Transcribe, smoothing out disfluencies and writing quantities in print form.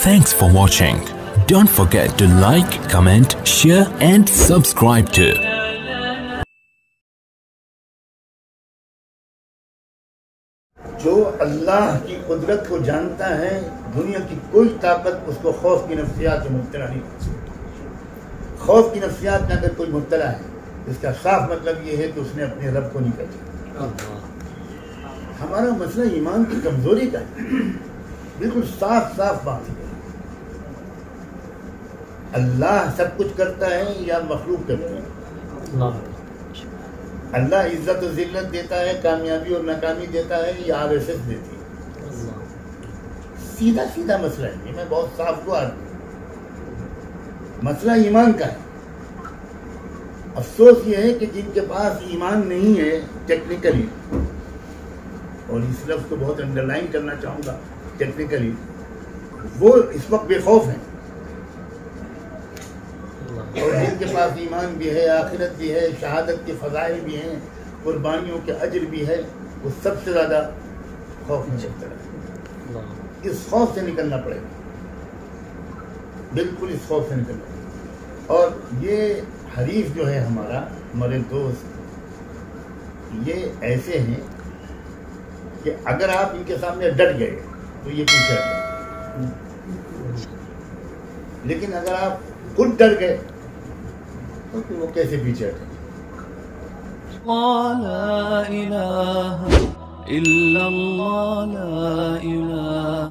Thanks for watching. Don't forget to like, comment, share and subscribe to جو اللہ کی قدرت کو جانتا ہے دنیا کی کوئی طاقت اس کو خوف کی نفسیات میں مبتلا نہیں کرتی۔ خوف کی نفسیات میں اگر کوئی مبتلا ہے اس کا صاف مطلب یہ ہے کہ اس نے اپنے رب کو نہیں پہچانا۔ ہمارا مسئلہ ایمان کی کمزوری کا ہے، بالکل صاف بات ہے۔ اللہ سب کچھ کرتا ہے یا مخلوق کرتی ہے؟ اللہ عزت و ذلت دیتا ہے، کامیابی اور ناکامی دیتا ہے یا RSS دیتی ہے؟ سیدھا مسئلہ ہے، میں بہت صاف کو مسئلہ ایمان کا ہے۔ افسوس یہ ہے کہ جن کے پاس ایمان نہیں ہے ٹیکنیکلی، اور اس لفظ کو بہت انڈر لائن کرنا چاہوں گا، ٹیکنیکلی وہ اس وقت بے خوف ہیں، اور جن کے پاس ایمان بھی ہے، آخرت بھی ہے، شہادت کے فضائل بھی ہیں، قربانیوں کے اجر بھی ہے، وہ سب سے زیادہ خوف میں مبتلا ہے۔ اس خوف سے نکلنا پڑے گا، بالکل اس خوف سے نکلنا پڑے گا۔ اور یہ حریف جو ہے ہمارے دوست، یہ ایسے ہیں کہ اگر آپ ان کے سامنے ڈٹ گئے تو یہ پیچھے ہٹ جائیں، لیکن اگر آپ خود ڈر گئے تو پھر وہ کیسے پیچھے ہٹیں؟ لا الہ الا اللہ، لا الہ